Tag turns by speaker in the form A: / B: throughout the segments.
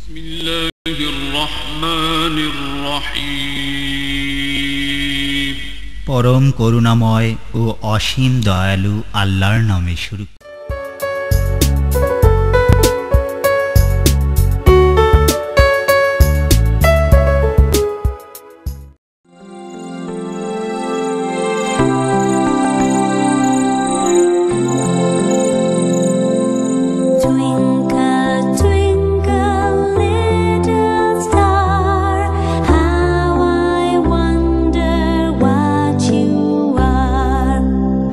A: বিসমিল্লাহির রহমানির রহিম।
B: পরম করুণাময় ও অসীম দয়ালু আল্লাহর নামে শুরু।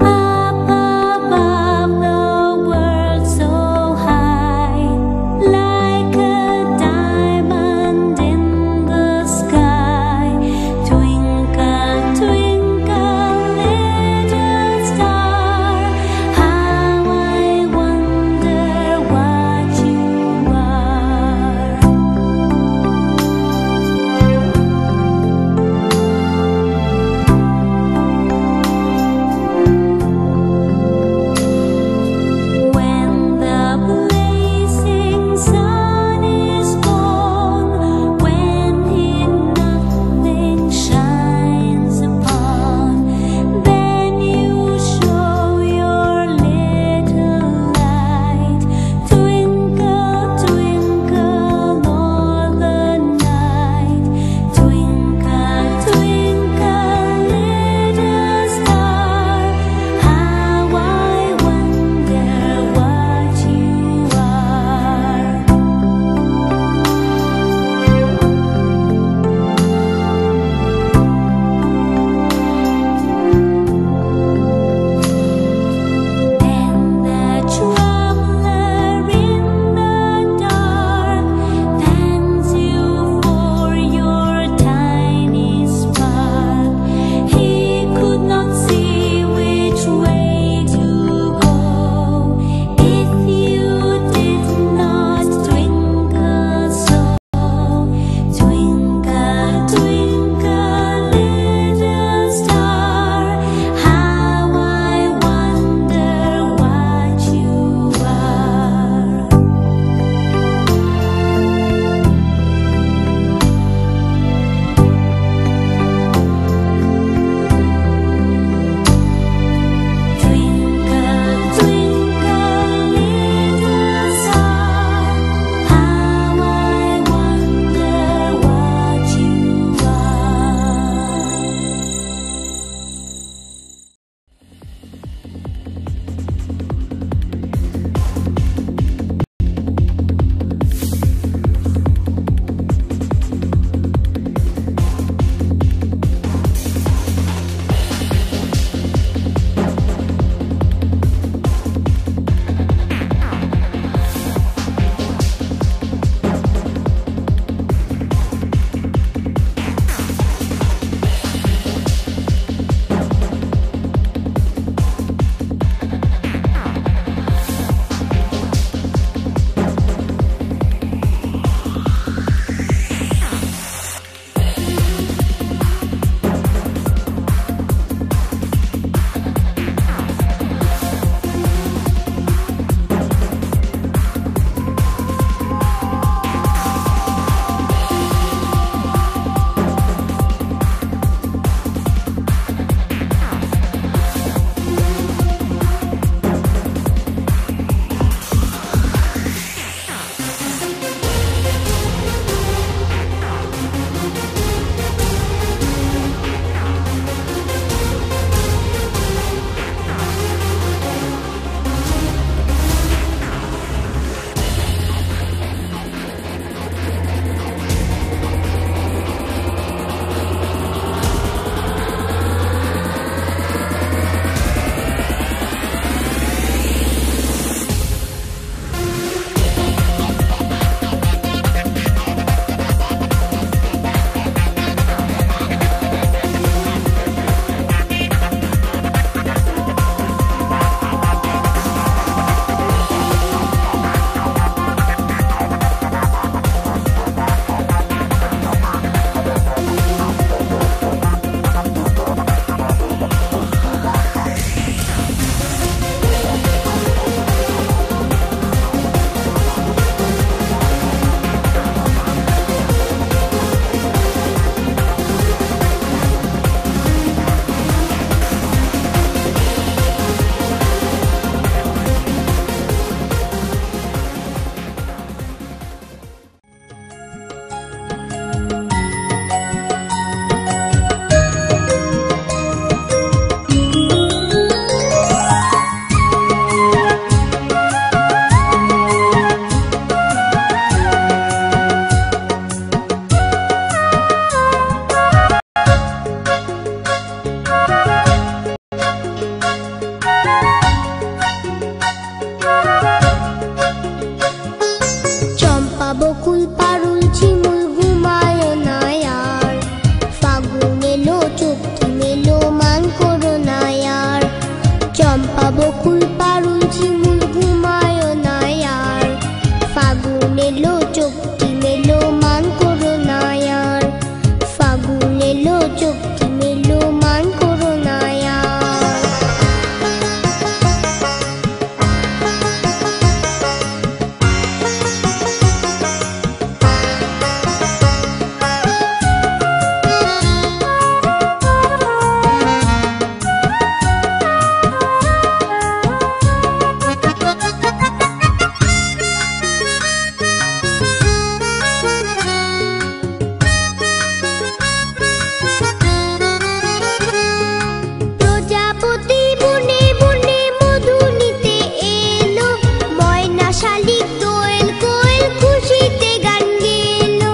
C: Up above the বকুল পারুল ঝিমুল ঘুমায় না আর, ফাগুন এলো চোখটি মেলো মান করো না আর। চম্পা বকুল পারুল ঝিমুল ঘুমায় না আর, ফাগুন এলো চোখটি মেলো মান করো না আর। ফাগুন এলো চোখটি মেলো মান করো না আর। প্রজাপতি বনে বনে মধু নিতে এলো, ময়না শালিক দোয়েল কোয়েল খুশিতে গান গেলো।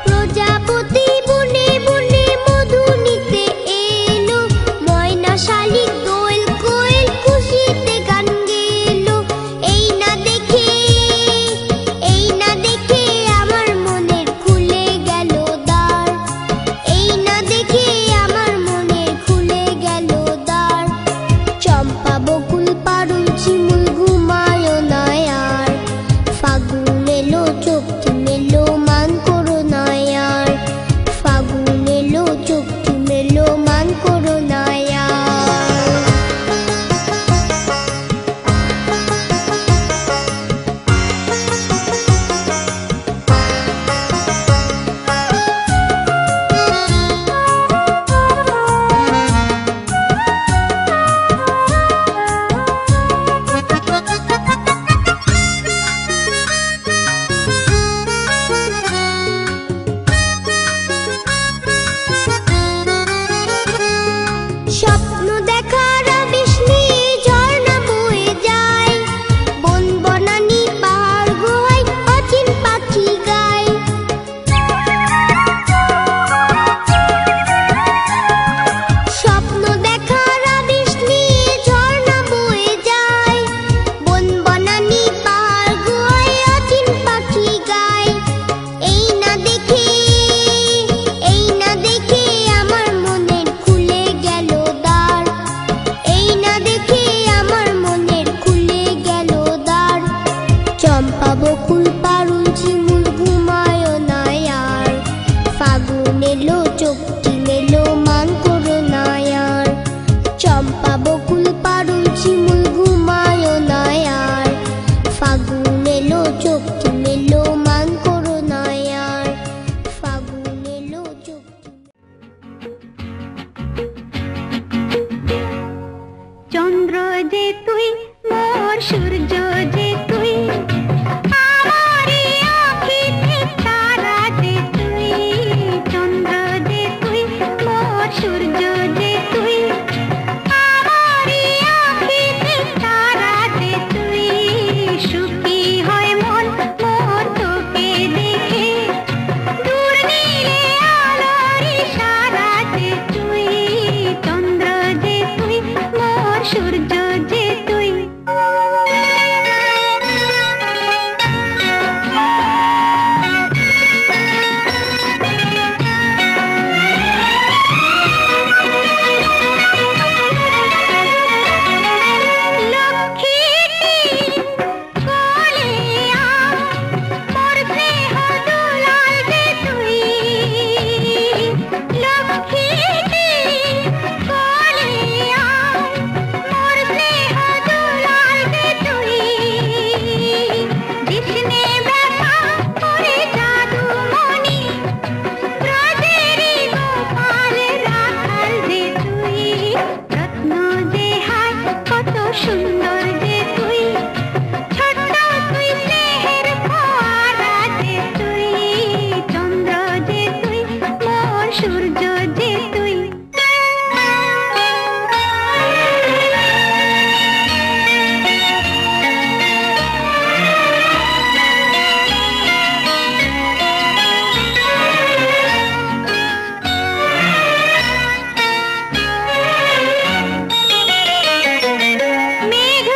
C: প্রজাপতি বনে বনে মধু নিতে এলো, ময়না শালিক দোয়েল কোয়েল খুশিতে গান গেলো। এই না দেখে আমার মনের খুলে গেল দ্বার, এই না দেখে আমার মনের খুলে গেল দ্বার। চম্পা বকুল পারুল ঝিমুল ঘুমায় না আর, ফাগুন এলো চোখটি মেলো মান করো না আর। ফাগুন এলো চোখটি মেলো মান করো না আর। স্বপ্ন দেখার আবেশ নিয়ে ঝর্ণা বয়ে যায়, বন বনানী পাহাড় গুহায় অচিন পাখি গায়। স্বপ্ন দেখার আবেশ নিয়ে ঝর্ণা বয়ে যায়, বন বনানী পাহাড় গুহায় অচিন পাখি গায়। এই না দেখে আমার মনের খুলে গেল দ্বার, এই না দেখে আমার মনের খুলে গেল দ্বার। চম্পা বকুল পারুল ঝিমুল ঘুমায় না আর, ফাগুন এলো চোখটি মেলো মান করো না আর। চম্পা বকুল পারুল ঝিমুল ঘুমায় না আর, ফাগুন এলো চোখটি মেলো মান করো না আর। ফাগুন এলো চোখটি।
D: চন্দ্র যে তুই মোর সূর্য যে তুই, আমারি আঁখিতে তারা যে তুই। চন্দ্র যে তুই মোর সূর্য যে তুই, আমারি আঁখিতে তারা যে তুই। সুখী হয় মন মোর তোকে দেখে, দূর নীলে আলোর ইশারা যে তুই। চন্দ্র যে তুই মোর সূর্য যে তুই। মেঘ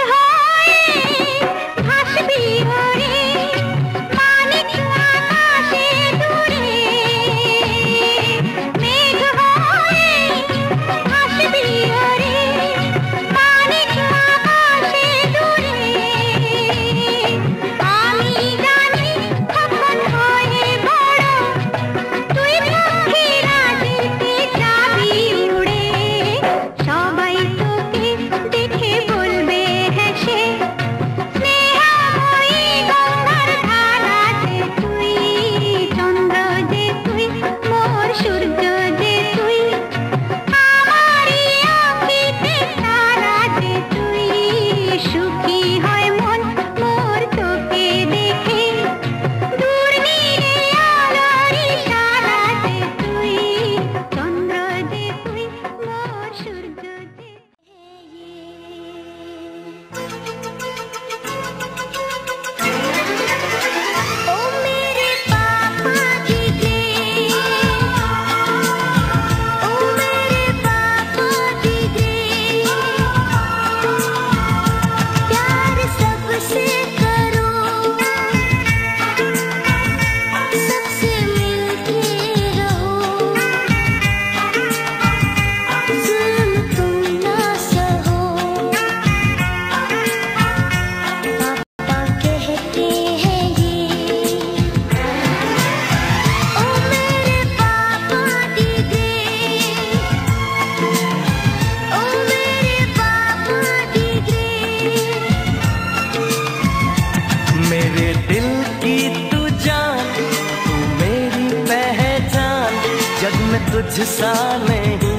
E: तुझसा नहीं,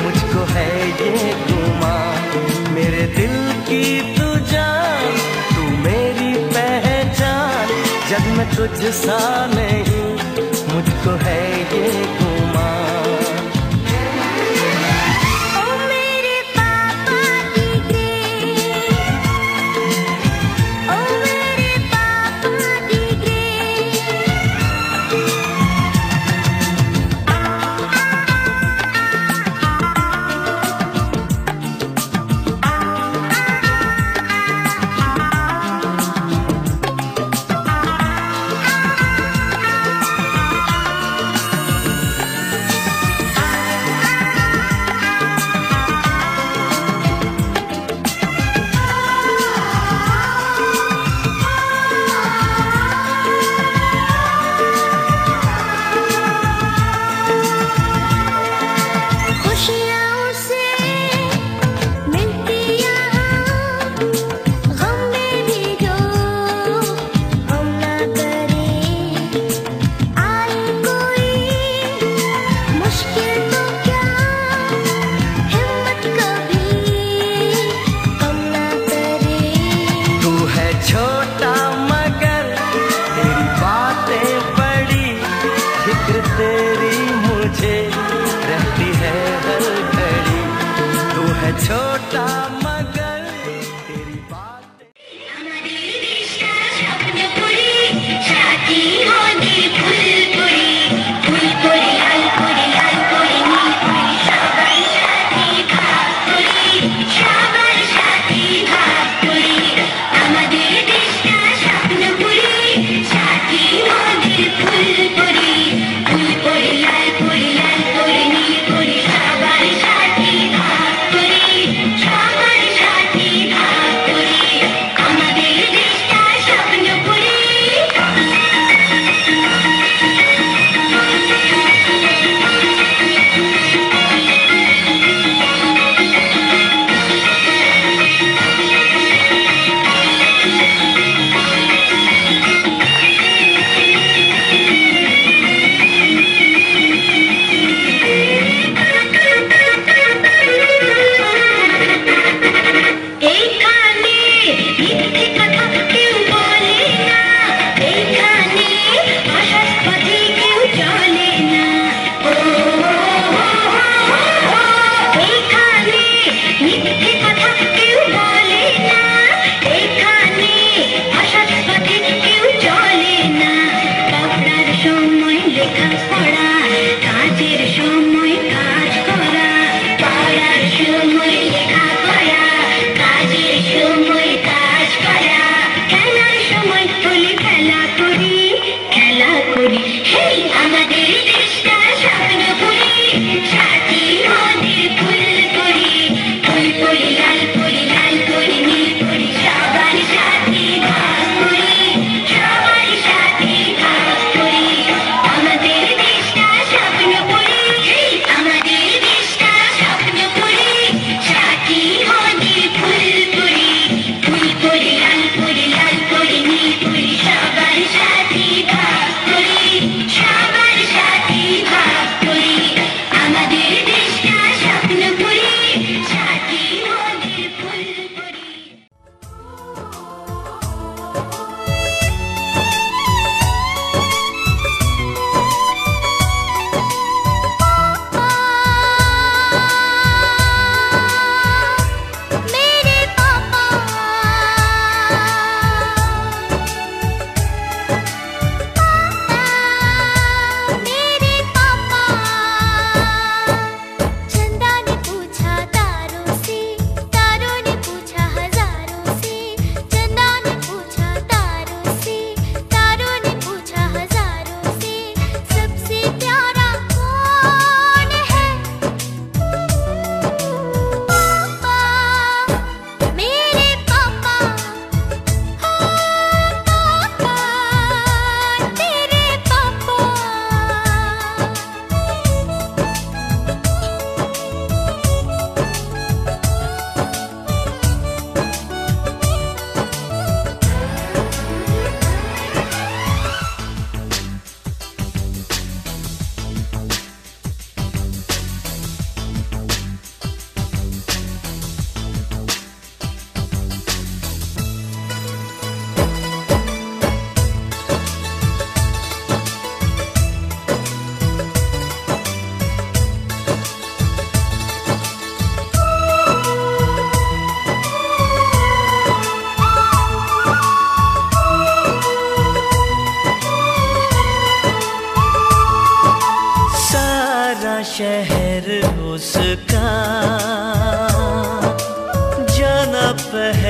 E: मुझको है ये गुमान। मेरे दिल की तू जान, तू मेरी पहचान, जग में तुझसा नहीं, मुझको है ये गुमान।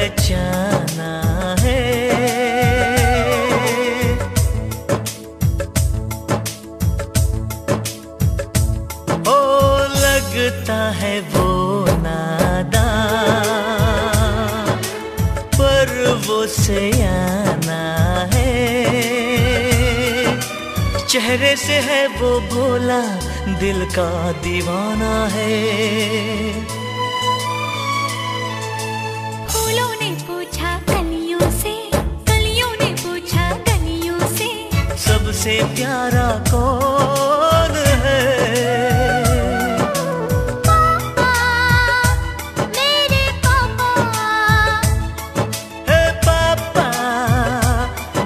E: पहचाना है। ओ लगता है वो नादान पर वो सयाना है। चेहरे से है वो भोला, दिल का दीवाना है।
D: फूलों ने पूछा कलियों से, कलियों ने पूछा गलियों से,
E: सबसे प्यारा कौन है?
C: पापा, मेरे पापा,
E: है पापा,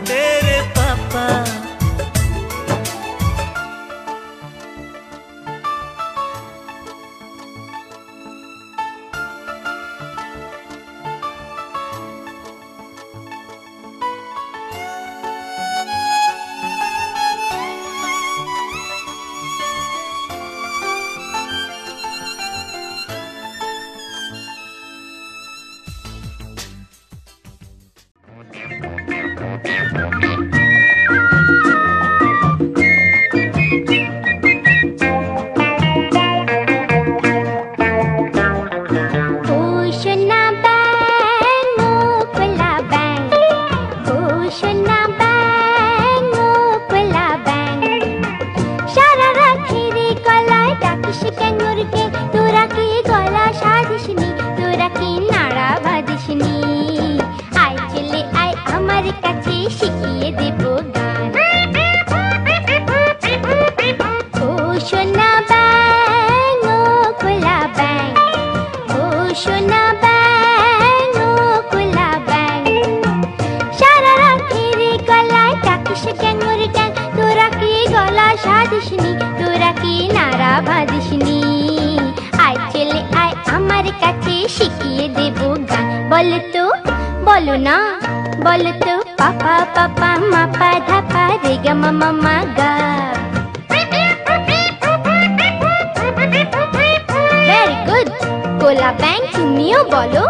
E: तेरे पापा।
C: শিখিয়ে দেব গান। ও সোনা ব্যাং ও খোলা ব্যাং, ও সোনা ব্যাং ও খোলা ব্যাং, সারা রাতের গলায় ডাকিস ক্যাঙর ক্যাং। তোরা কি গলা সাধিসনি, তোরা কি নাড়া বাঁধিসনি? আয় চলে আয় আমার কাছে শিখিয়ে দেব গান। বলো তো, বলো না, বলো তো। পাপা পাপা মাপা ধাপা রে গা মামা মা গা। Very good. কোলা ব্যাং তুমিও বলো।